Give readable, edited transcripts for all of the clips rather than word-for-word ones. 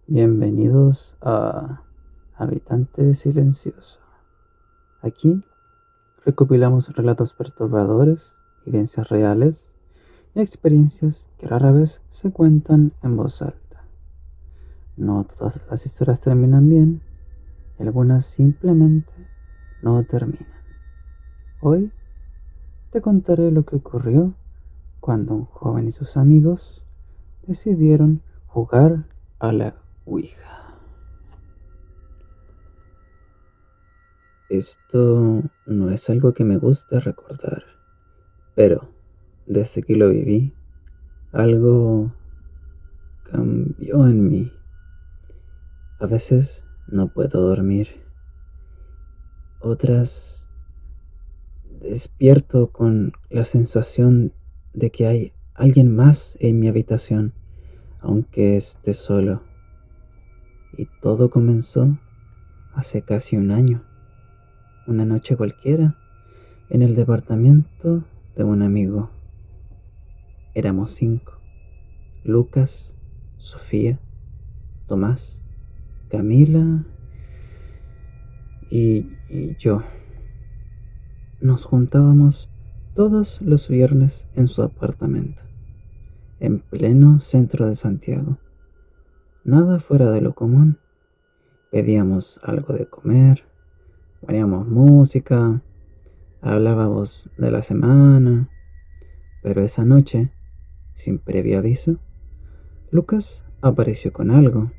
Bienvenidos a Habitante Silencioso. Aquí recopilamos relatos perturbadores, evidencias reales y experiencias que rara vez se cuentan en voz alta. No todas las historias terminan bien y algunas simplemente no terminan. Hoy te contaré lo que ocurrió cuando un joven y sus amigos decidieron jugar a la Ouija. Esto no es algo que me gusta recordar, pero desde que lo viví, algo cambió en mí. A veces no puedo dormir, otras despierto con la sensación de que hay alguien más en mi habitación, aunque esté solo. Y todo comenzó hace casi un año, una noche cualquiera, en el departamento de un amigo. Éramos 5: Lucas, Sofía, Tomás, Camila y yo. Nos juntábamos todos los viernes en su apartamento, en pleno centro de Santiago. Nada fuera de lo común. Pedíamos algo de comer, poníamos música, hablábamos de la semana, pero esa noche, sin previo aviso, Lucas apareció con algo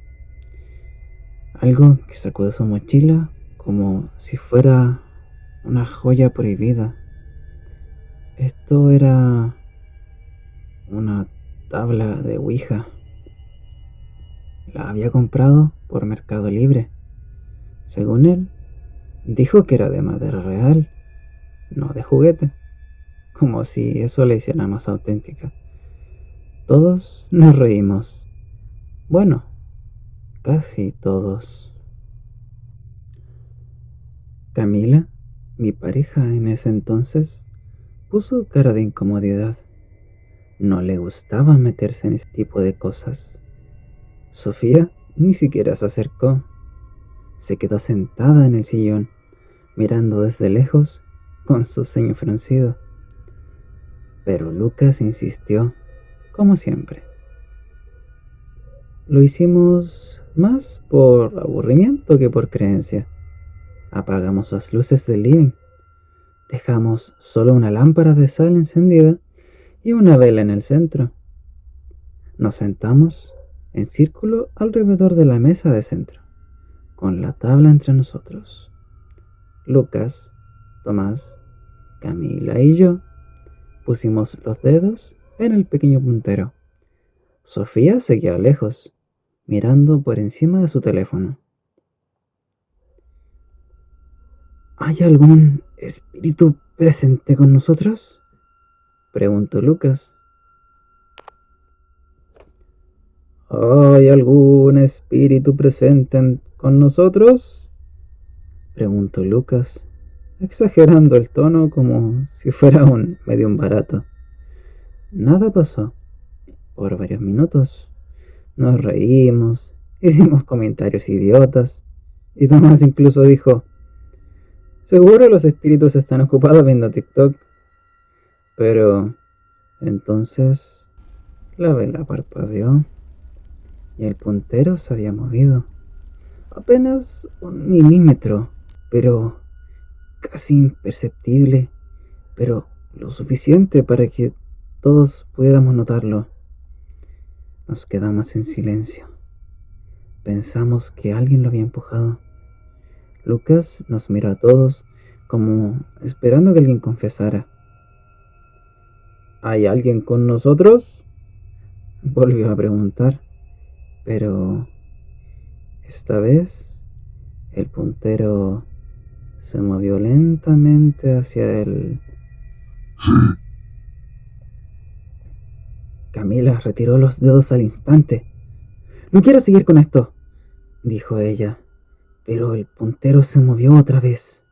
que sacó de su mochila como si fuera una joya prohibida. Esto era una tabla de Ouija. La había comprado por Mercado Libre. Según él, dijo que era de madera real, no de juguete, como si eso la hiciera más auténtica. Todos nos reímos. Bueno, casi todos. Camila, mi pareja en ese entonces, puso cara de incomodidad. No le gustaba meterse en ese tipo de cosas. Sofía ni siquiera se acercó. Se quedó sentada en el sillón, mirando desde lejos, con su ceño fruncido. Pero Lucas insistió, como siempre. Lo hicimos más por aburrimiento que por creencia. Apagamos las luces del living. Dejamos solo una lámpara de sal encendida y una vela en el centro. Nos sentamos en círculo alrededor de la mesa de centro, con la tabla entre nosotros. Lucas, Tomás, Camila y yo pusimos los dedos en el pequeño puntero. Sofía seguía lejos, mirando por encima de su teléfono. ¿Hay algún espíritu presente con nosotros?, preguntó Lucas. ¿Hay algún espíritu presente con nosotros?, preguntó Lucas, exagerando el tono como si fuera un medium barato. Nada pasó. Por varios minutos nos reímos, hicimos comentarios idiotas, y Tomás incluso dijo: seguro los espíritus están ocupados viendo TikTok. Pero entonces la vela parpadeó y el puntero se había movido. Apenas 1 milímetro, pero casi imperceptible, pero lo suficiente para que todos pudiéramos notarlo. Nos quedamos en silencio. Pensamos que alguien lo había empujado. Lucas nos miró a todos como esperando que alguien confesara. ¿Hay alguien con nosotros?, volvió a preguntar, pero esta vez el puntero se movió lentamente hacia él. Camila retiró los dedos al instante. No quiero seguir con esto, dijo ella, pero el puntero se movió otra vez,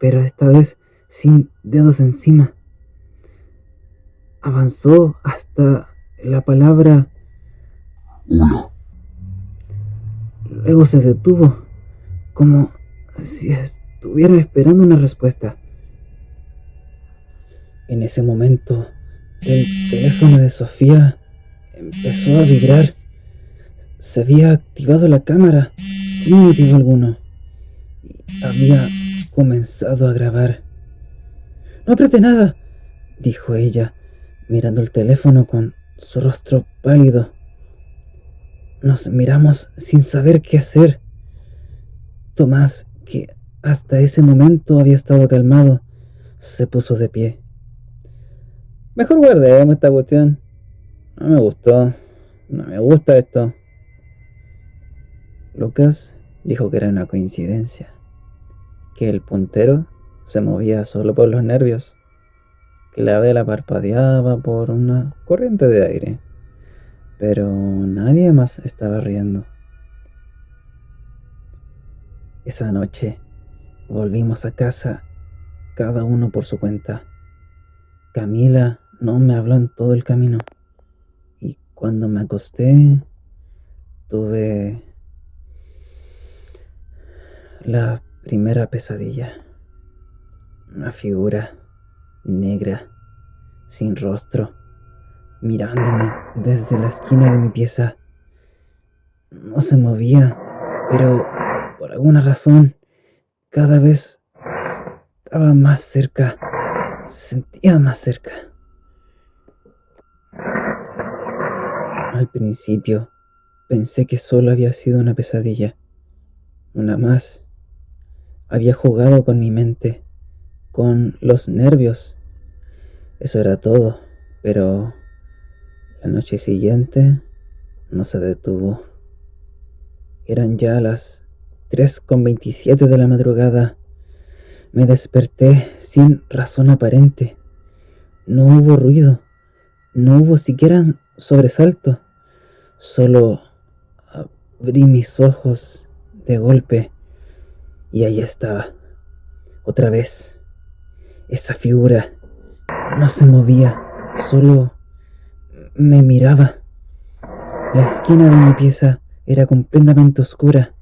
pero esta vez sin dedos encima. Avanzó hasta la palabra hola. Luego se detuvo, como si estuviera esperando una respuesta. En ese momento, el teléfono de Sofía empezó a vibrar. Se había activado la cámara sin motivo alguno y había comenzado a grabar. «No apreté nada», dijo ella, mirando el teléfono con su rostro pálido. Nos miramos sin saber qué hacer. Tomás, que hasta ese momento había estado calmado, se puso de pie. «Mejor guardemos esta cuestión. No me gustó. No me gusta esto». Lucas dijo que era una coincidencia, que el puntero se movía solo por los nervios, que la vela parpadeaba por una corriente de aire, pero nadie más estaba riendo. Esa noche volvimos a casa, cada uno por su cuenta. Camila no me habló en todo el camino, y cuando me acosté tuve la primera pesadilla. Una figura negra, sin rostro, mirándome desde la esquina de mi pieza. No se movía, pero por alguna razón cada vez estaba más cerca, sentía más cerca. Al principio pensé que solo había sido una pesadilla, una más. Había jugado con mi mente, con los nervios. Eso era todo, pero la noche siguiente no se detuvo. Eran ya las 3:27 de la madrugada. Me desperté sin razón aparente. No hubo ruido, no hubo siquiera sobresalto. Solo abrí mis ojos de golpe y ahí estaba, otra vez. Esa figura no se movía, solo me miraba. La esquina de mi pieza era completamente oscura,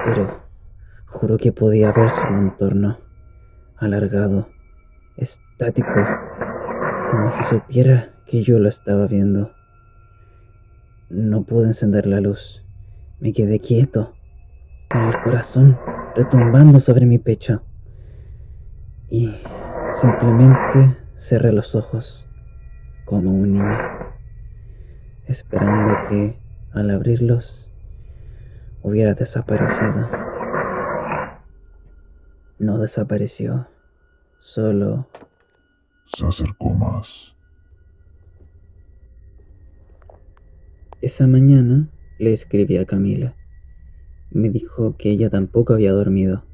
pero juro que podía ver su contorno, alargado, estático, como si supiera que yo lo estaba viendo. No pude encender la luz. Me quedé quieto, con el corazón retumbando sobre mi pecho, y simplemente cerré los ojos como un niño, esperando que al abrirlos hubiera desaparecido. No desapareció, solo se acercó más. Esa mañana le escribí a Camila. Me dijo que ella tampoco había dormido.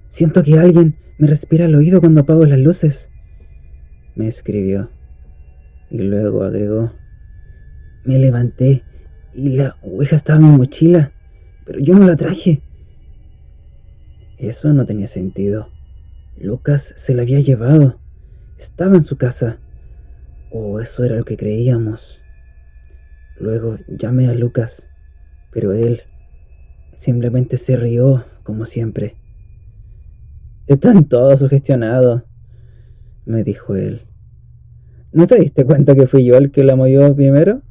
«Siento que alguien me respira al oído cuando apago las luces», me escribió. Y luego agregó: «Me levanté y la ouija estaba en mi mochila, pero yo no la traje». Eso no tenía sentido. Lucas se la había llevado. Estaba en su casa. O eso era lo que creíamos. Luego llamé a Lucas, pero él simplemente se rió, como siempre. «Están todos sugestionados», me dijo él. «¿No te diste cuenta que fui yo el que la movió primero?»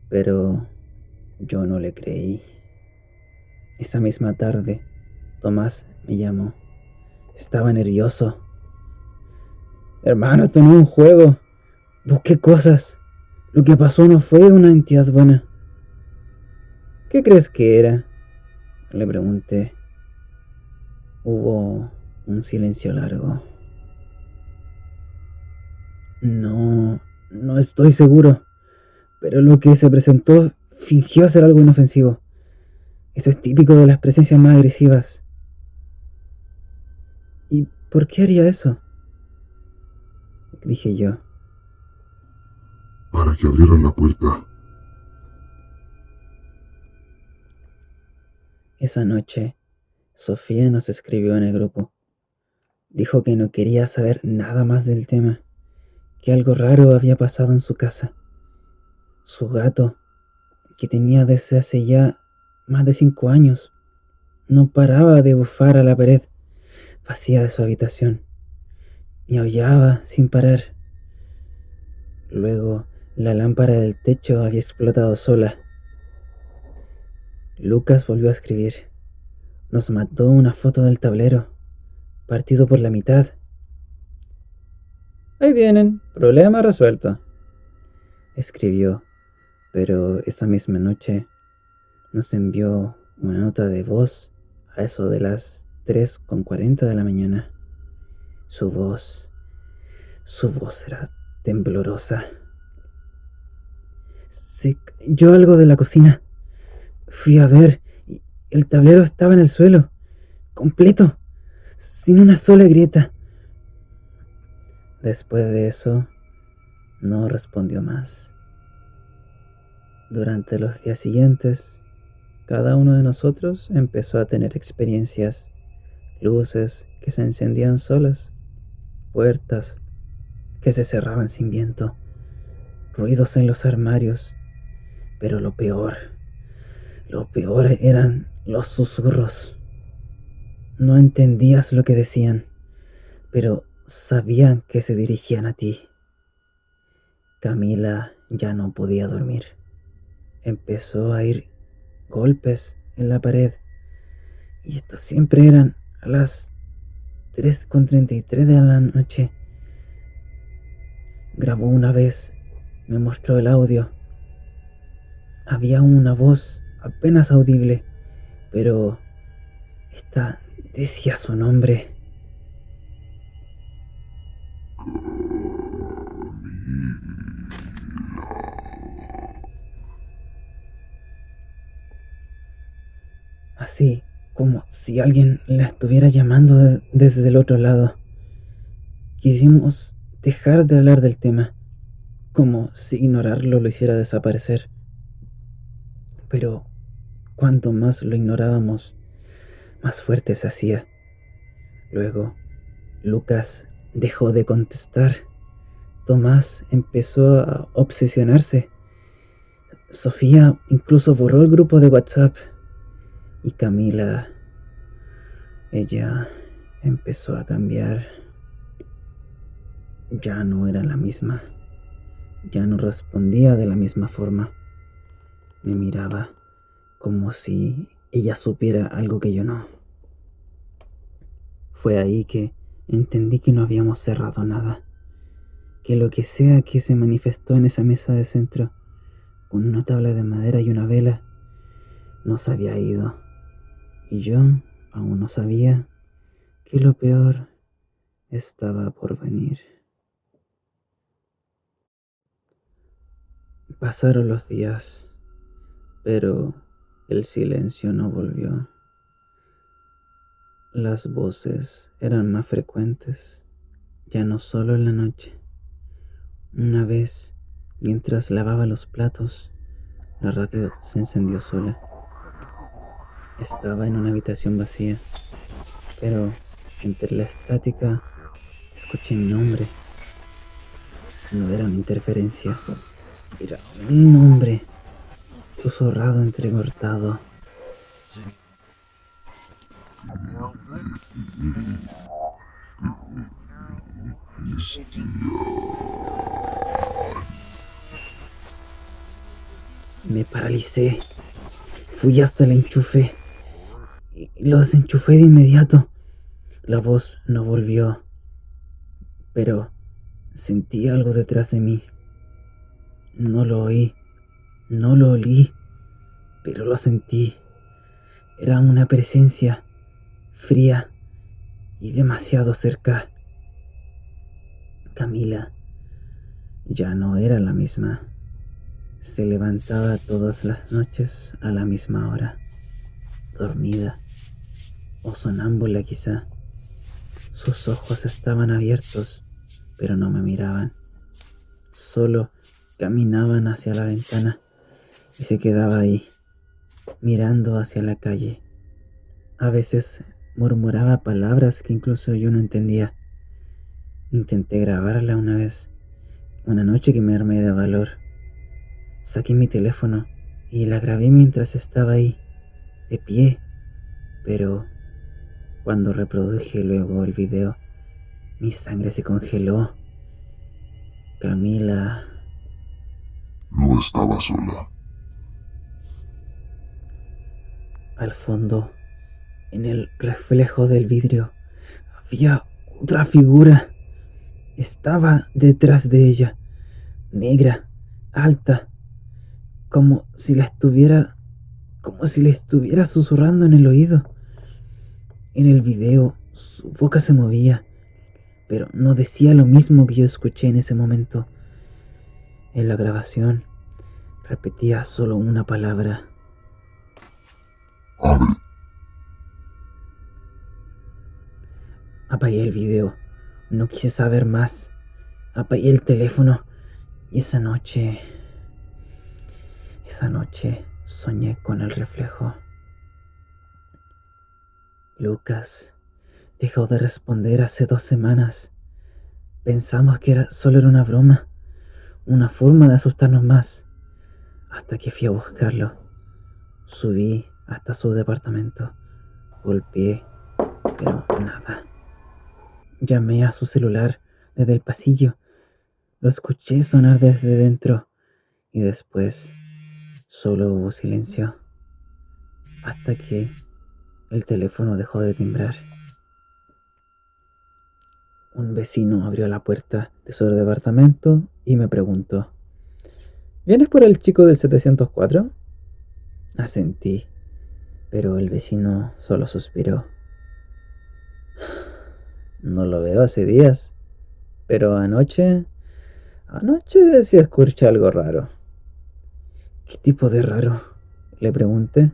Pero yo no le creí. Esa misma tarde, Tomás me llamó. Estaba nervioso. «Hermano, esto no es un juego. Busqué cosas. Lo que pasó no fue una entidad buena». «¿Qué crees que era?», le pregunté. Hubo un silencio largo. No estoy seguro, pero lo que se presentó fingió ser algo inofensivo. Eso es típico de las presencias más agresivas». «¿Y por qué haría eso?», dije yo. Para que abrieran la puerta. Esa noche, Sofía nos escribió en el grupo. Dijo que no quería saber nada más del tema, que algo raro había pasado en su casa. Su gato, que tenía desde hace ya más de 5 años. No paraba de bufar a la pared vacía de su habitación y aullaba sin parar. Luego, la lámpara del techo había explotado sola. Lucas volvió a escribir. Nos mandó una foto del tablero, partido por la mitad. Ahí tienen, problema resuelto, escribió, pero esa misma noche nos envió una nota de voz a eso de las 3:40 de la mañana. Su voz era temblorosa. Se cayó algo de la cocina. Fui a ver y el tablero estaba en el suelo, completo, sin una sola grieta. Después de eso, no respondió más. Durante los días siguientes, cada uno de nosotros empezó a tener experiencias, luces que se encendían solas, puertas que se cerraban sin viento, ruidos en los armarios, pero lo peor eran los susurros. No entendías lo que decían, pero sabían que se dirigían a ti. Camila ya no podía dormir. Empezó a oír golpes en la pared, y estos siempre eran a las 3:33 de la noche. Grabó una vez, me mostró el audio. Había una voz apenas audible, pero esta decía su nombre. Así como si alguien la estuviera llamando desde el otro lado. Quisimos dejar de hablar del tema, como si ignorarlo lo hiciera desaparecer. Pero cuanto más lo ignorábamos, más fuerte se hacía. Luego, Lucas dejó de contestar. Tomás empezó a obsesionarse. Sofía incluso borró el grupo de WhatsApp. Y Camila, ella empezó a cambiar. Ya no era la misma. Ya no respondía de la misma forma. Me miraba como si ella supiera algo que yo no. Fue ahí que entendí que no habíamos cerrado nada. Que lo que sea que se manifestó en esa mesa de centro, con una tabla de madera y una vela, no se había ido. Y yo aún no sabía que lo peor estaba por venir. Pasaron los días, pero el silencio no volvió. Las voces eran más frecuentes, ya no solo en la noche. Una vez, mientras lavaba los platos, la radio se encendió sola. Estaba en una habitación vacía, pero entre la estática escuché mi nombre. No era una interferencia, era mi nombre, susurrado entrecortado. Me paralicé. Fui hasta el enchufe y lo desenchufé de inmediato. La voz no volvió, pero sentí algo detrás de mí. No lo oí, no lo olí, pero lo sentí. Era una presencia fría y demasiado cerca. Camila ya no era la misma. Se levantaba todas las noches a la misma hora, dormida o sonámbula quizá. Sus ojos estaban abiertos, pero no me miraban. Solo caminaban hacia la ventana y se quedaba ahí, mirando hacia la calle. A veces murmuraba palabras que incluso yo no entendía. Intenté grabarla una vez, una noche que me armé de valor. Saqué mi teléfono y la grabé mientras estaba ahí, de pie, pero cuando reproduje luego el video, mi sangre se congeló. Camila... No estaba sola. Al fondo, en el reflejo del vidrio, había otra figura. Estaba detrás de ella, negra, alta, como si le estuviera susurrando en el oído. En el video, su boca se movía, pero no decía lo mismo que yo escuché en ese momento. En la grabación, repetía solo una palabra. Abre. Apagué el video. No quise saber más. Apagué el teléfono. Y esa noche soñé con el reflejo. Lucas dejó de responder hace 2 semanas. Pensamos que solo era una broma, una forma de asustarnos más, hasta que fui a buscarlo. Subí hasta su departamento. Golpeé, pero nada. Llamé a su celular desde el pasillo. Lo escuché sonar desde dentro y después solo hubo silencio hasta que el teléfono dejó de timbrar. Un vecino abrió la puerta de su departamento y me preguntó: ¿vienes por el chico del 704? Asentí, pero el vecino solo suspiró. No lo veo hace días, pero anoche sí escuché algo raro. ¿Qué tipo de raro?, le pregunté.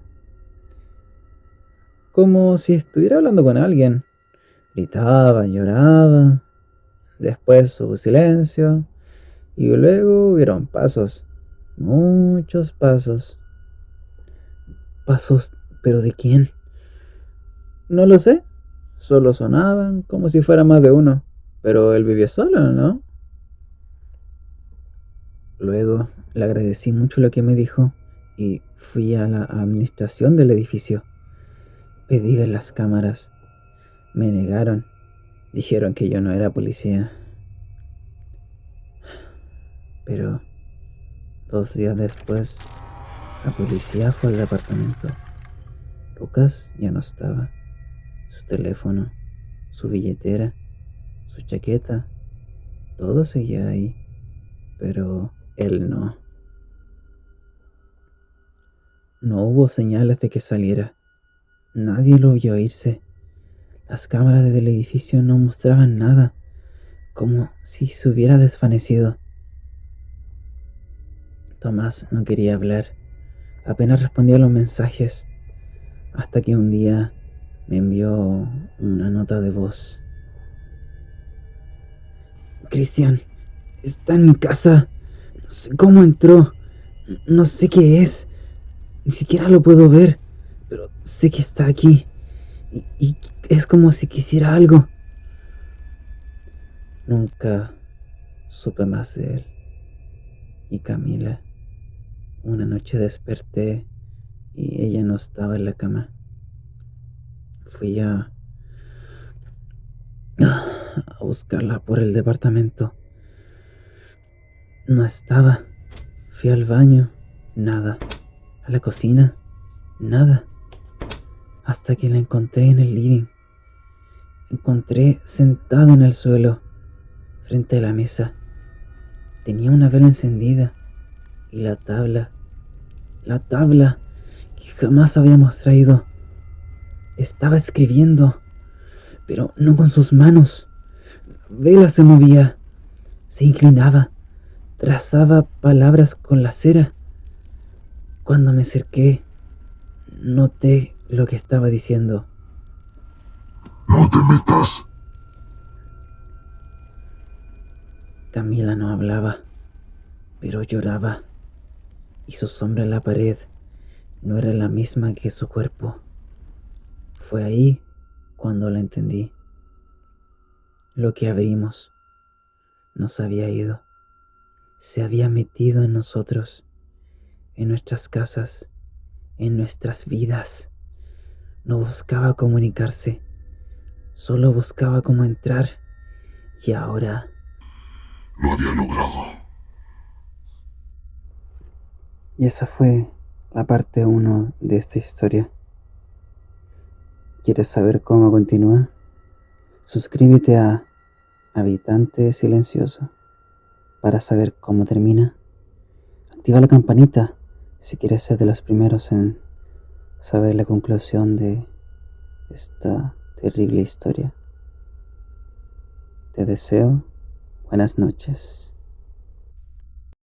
Como si estuviera hablando con alguien. Gritaba, lloraba, después hubo silencio y luego hubieron pasos, muchos pasos. ¿Pasos? ¿Pero de quién? No lo sé, solo sonaban como si fuera más de uno, pero él vivía solo, ¿no? Luego le agradecí mucho lo que me dijo y fui a la administración del edificio. Pedí ver las cámaras. Me negaron. Dijeron que yo no era policía. Pero 2 días después, la policía fue al departamento. Lucas ya no estaba. Su teléfono, su billetera, su chaqueta, todo seguía ahí. Pero él no. No hubo señales de que saliera. Nadie lo vio irse. Las cámaras del edificio no mostraban nada, como si se hubiera desvanecido. Tomás no quería hablar, apenas respondía a los mensajes, hasta que un día me envió una nota de voz. Cristian, está en mi casa. No sé cómo entró. No sé qué es. Ni siquiera lo puedo ver, pero sé que está aquí. Y es como si quisiera algo. Nunca supe más de él. Y Camila, una noche desperté y ella no estaba en la cama. Fui a buscarla por el departamento. No estaba. Fui al baño, nada. A la cocina, nada. Hasta que la encontré en el living. Encontré sentado en el suelo, frente a la mesa. Tenía una vela encendida y la tabla que jamás habíamos traído. Estaba escribiendo, pero no con sus manos. La vela se movía, se inclinaba, trazaba palabras con la cera. Cuando me acerqué, noté lo que estaba diciendo. ¡No te metas! Camila no hablaba, pero lloraba, y su sombra en la pared no era la misma que su cuerpo. Fue ahí cuando la entendí. Lo que abrimos nos había ido. Se había metido en nosotros, en nuestras casas, en nuestras vidas. No buscaba comunicarse, solo buscaba cómo entrar. Y ahora Lo había logrado. Y esa fue la parte 1 de esta historia. ¿Quieres saber cómo continúa? Suscríbete a Habitante Silencioso para saber cómo termina. Activa la campanita si quieres ser de los primeros en saber la conclusión de esta terrible historia. Te deseo buenas noches.